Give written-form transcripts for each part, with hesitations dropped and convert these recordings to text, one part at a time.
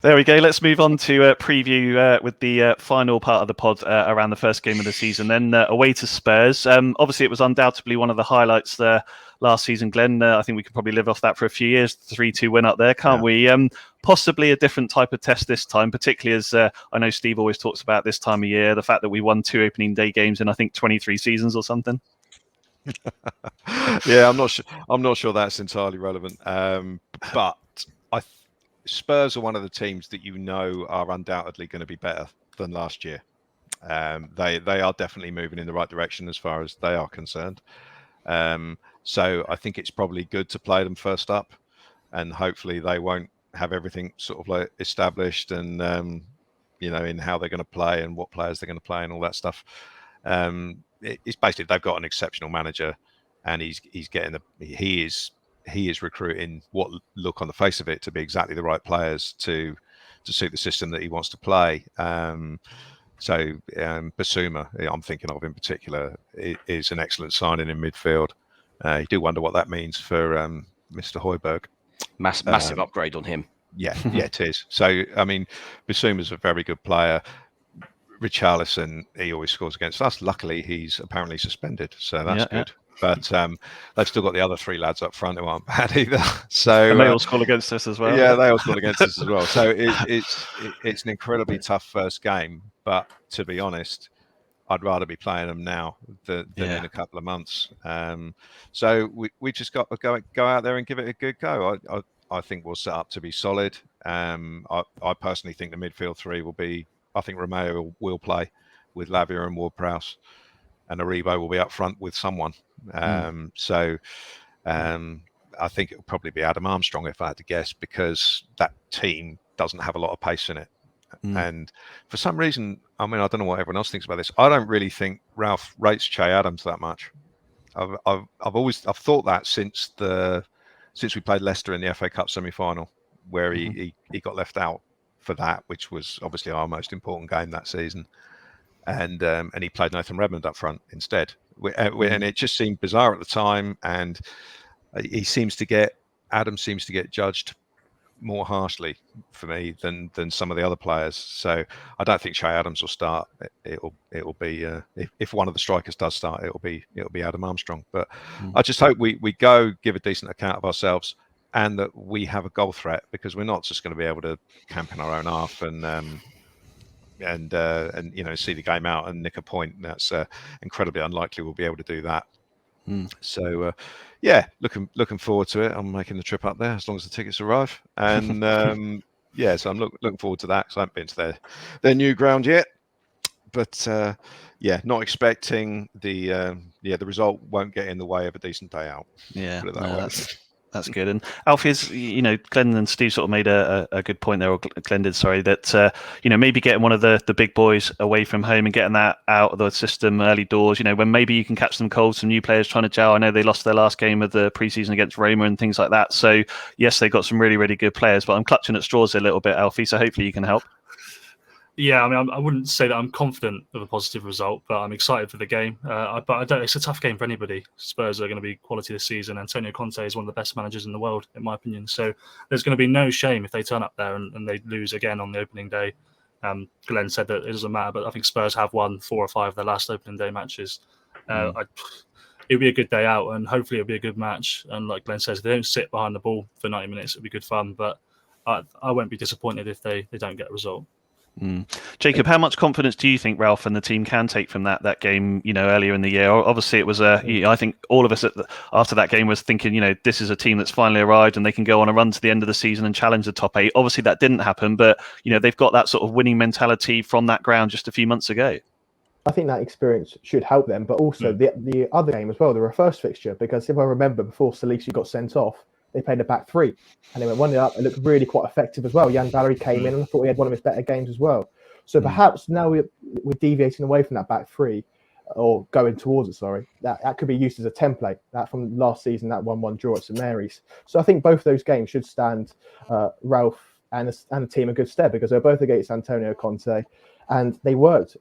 There we go. Let's move on to preview with the final part of the pod around the first game of the season. Then away to Spurs. Obviously, it was undoubtedly one of the highlights there last season, Glen. I think we can probably live off that for a few years. 3-2 win up there, can't we? Possibly a different type of test this time, particularly as I know Steve always talks about this time of year, the fact that we won 2 opening day games in, I think, 23 seasons or something. Yeah, I'm not sure that's entirely relevant. But Spurs are one of the teams that are undoubtedly going to be better than last year. They are definitely moving in the right direction as far as they are concerned. So I think it's probably good to play them first up, and hopefully they won't have everything sort of like established and in how they're going to play and what players they're going to play and all that stuff. It's basically they've got an exceptional manager, and he is recruiting what look on the face of it to be exactly the right players to suit the system that he wants to play. So Basuma, I'm thinking of in particular, is an excellent signing in midfield. You do wonder what that means for Mr. Højbjerg. Massive upgrade on him. Yeah, it is. So, I mean, Basuma's a very good player. Richarlison, he always scores against us. Luckily, he's apparently suspended, so that's good. But they've still got the other 3 lads up front who aren't bad either. So and they all score against us as well. Yeah, they all score against us as well. So it's an incredibly tough first game. But to be honest, I'd rather be playing them now than in a couple of months. So we just got to go out there and give it a good go. I think we'll set up to be solid. I personally think the midfield 3 will be. I think Romeo will play with Lavia and Ward-Prowse, and Aribo will be up front with someone. So I think it'll probably be Adam Armstrong if I had to guess, because that team doesn't have a lot of pace in it. And for some reason, I mean, I don't know what everyone else thinks about this. I don't really think Ralph rates Che Adams that much. I've thought that since we played Leicester in the FA Cup semi-final, where he got left out for that, which was obviously our most important game that season, and he played Nathan Redmond up front instead, and it just seemed bizarre at the time. And Adams seems to get judged more harshly for me than some of the other players. So I don't think Che Adams will start. It'll be if one of the strikers does start, it'll be Adam Armstrong. But I just hope we go give a decent account of ourselves, and that we have a goal threat, because we're not just going to be able to camp in our own half and see the game out and nick a point. That's incredibly unlikely we'll be able to do that. So looking forward to it. I'm making the trip up there as long as the tickets arrive, and so I'm looking forward to that, because I haven't been to their new ground yet. But not expecting the result won't get in the way of a decent day out. Yeah, that's good. And Alfie, Glen and Steve sort of made a good point there, or Glen did, sorry, that maybe getting one of the big boys away from home and getting that out of the system early doors, when maybe you can catch them cold, some new players trying to gel. I know they lost their last game of the preseason against Roma and things like that. So yes, they got some really, really good players, but I'm clutching at straws a little bit, Alfie, so hopefully you can help. Yeah, I mean, I wouldn't say that I'm confident of a positive result, but I'm excited for the game. But I don't. It's a tough game for anybody. Spurs are going to be quality this season. Antonio Conte is one of the best managers in the world, in my opinion. So there's going to be no shame if they turn up there and they lose again on the opening day. Glenn said that it doesn't matter, but I think Spurs have won 4 or 5 of their last opening day matches. It'll be a good day out, and hopefully it'll be a good match. And like Glenn says, if they don't sit behind the ball for 90 minutes, it'll be good fun. But I won't be disappointed if they don't get a result. Jacob, how much confidence do you think Ralph and the team can take from that game, earlier in the year? Obviously, it was I think all of us after that game was thinking, this is a team that's finally arrived and they can go on a run to the end of the season and challenge the top 8. Obviously, that didn't happen, but, they've got that sort of winning mentality from that ground just a few months ago. I think that experience should help them, but also the other game as well, the reverse fixture, because if I remember, before Salisu got sent off, they played a back 3 and they went 1-0 up. It looked really quite effective as well. Jan Valery came in and I thought he had one of his better games as well. So perhaps now we're deviating away from that back 3, or going towards it, sorry. That could be used as a template, that from last season, that 1-1 draw at St Mary's. So I think both those games should stand Ralph and the team in good stead, because they're both against Antonio Conte, and they worked,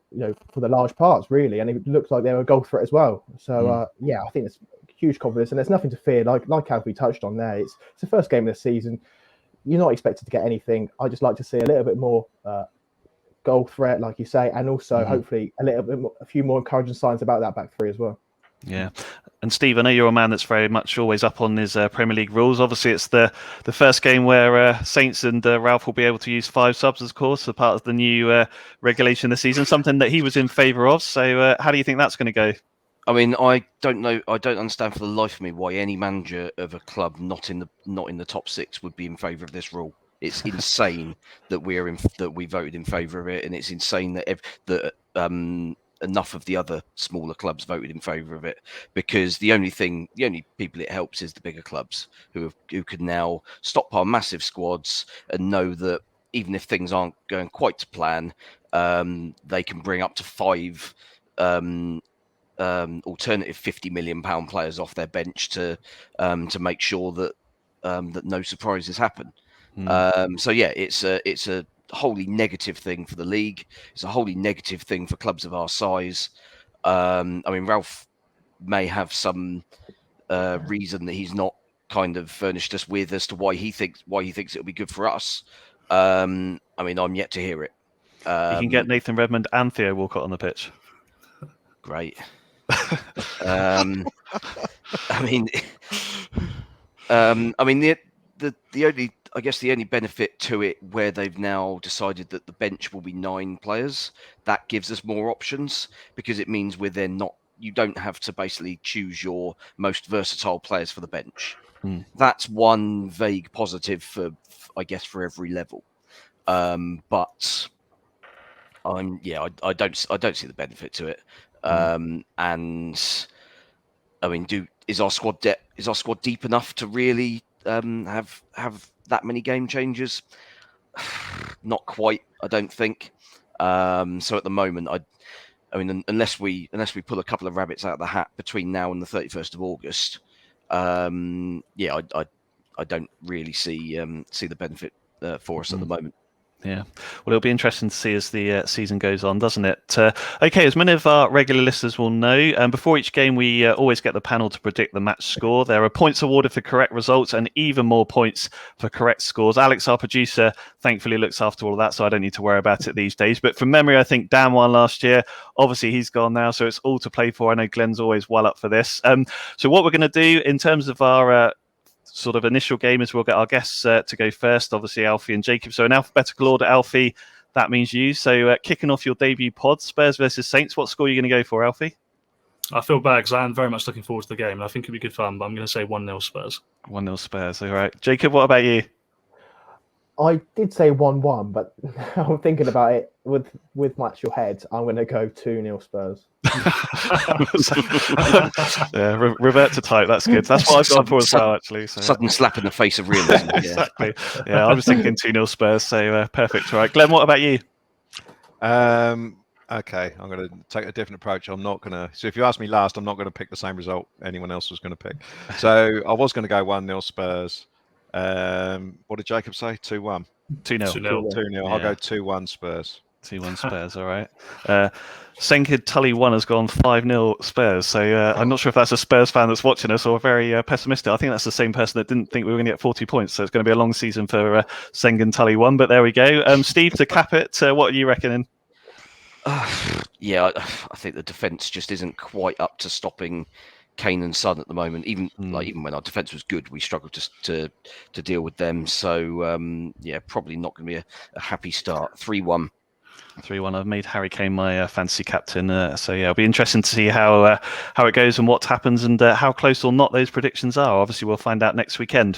for the large parts, really, and it looked like they were a goal threat as well. So, I think it's huge confidence, and there's nothing to fear. Like Alfie touched on there, it's the first game of the season. you're not expected to get anything. I just like to see a little bit more goal threat, like you say, and also hopefully a few more encouraging signs about that back three as well. Yeah. And Steve, I know you're a man that's very much always up on his Premier League rules. Obviously, it's the first game where Saints and Ralph will be able to use 5 subs, of course, as part of the new regulation this season, something that he was in favour of. So how do you think that's going to go? I mean, I don't know. I don't understand for the life of me why any manager of a club not in the top 6 would be in favour of this rule. It's insane that we voted in favour of it, and it's insane that enough of the other smaller clubs voted in favour of it, because the only people it helps is the bigger clubs who can now stockpile massive squads and know that even if things aren't going quite to plan, they can bring up to 5 alternative £50 million players off their bench to make sure that no surprises happen. So yeah, it's a wholly negative thing for the league. It's a wholly negative thing for clubs of our size. I mean, Ralph may have some reason that he's not kind of furnished us with as to why he thinks it'll be good for us. I mean, I'm yet to hear it. You can get Nathan Redmond and Theo Walcott on the pitch. Great. I mean, the only benefit to it, where they've now decided that the bench will be 9 players, that gives us more options, because it means you don't have to basically choose your most versatile players for the bench. That's one vague positive for every level. But I don't see the benefit to it. And I mean, is our squad deep enough to really have that many game changers? Not quite, I don't think. So at the moment, I mean, unless we pull a couple of rabbits out of the hat between now and the 31st of August, I don't really see the benefit for us at the moment. Yeah, well, it'll be interesting to see as the season goes on, doesn't it? Okay, as many of our regular listeners will know, before each game we always get the panel to predict the match score. There are points awarded for correct results and even more points for correct scores. Alex, our producer, thankfully looks after all of that, so I don't need to worry about it these days. But from memory, I think Dan won last year. Obviously, he's gone now, so it's all to play for. I know Glen's always well up for this. So what we're going to do in terms of our sort of initial game is we'll get our guests to go first, obviously Alfie and Jacob. So in alphabetical order, Alfie, that means you. So kicking off your debut pod, Spurs versus Saints, what score are you going to go for, Alfie? I feel bad because I am very much looking forward to the game, and I think it'll be good fun, but I'm going to say 1-0 Spurs. 1-0 Spurs, all right. Jacob, what about you? I did say 1-1, but I'm thinking about it with my actual head. I'm going to go 2-0 Spurs. Yeah, revert to type. That's good. That's what I've gone for as well, actually. So. Sudden slap in the face of realism. Exactly. Yeah, I was thinking 2-0 Spurs, so perfect. All right. Glenn, what about you? Okay, I'm going to take a different approach. I'm not going to... So if you ask me last, I'm not going to pick the same result anyone else was going to pick. So I was going to go 1-0 Spurs. What did Jacob say? 2-1. 2-0. 2-0. I'll go 2-1 Spurs. 2-1 Spurs, all right. Senkid Tully 1 has gone 5-0 Spurs. So I'm not sure if that's a Spurs fan that's watching us or very pessimistic. I think that's the same person that didn't think we were going to get 40 points. So it's going to be a long season for Sengun Tully 1. But there we go. Steve, to cap it, what are you reckoning? Yeah, I think the defence just isn't quite up to stopping Kane and Son at the moment. Even when our defence was good, we struggled to deal with them. So probably not going to be a happy start. 3-1. 3-1. I've made Harry Kane my fantasy captain. So yeah, it'll be interesting to see how it goes and what happens and how close or not those predictions are. Obviously, we'll find out next weekend.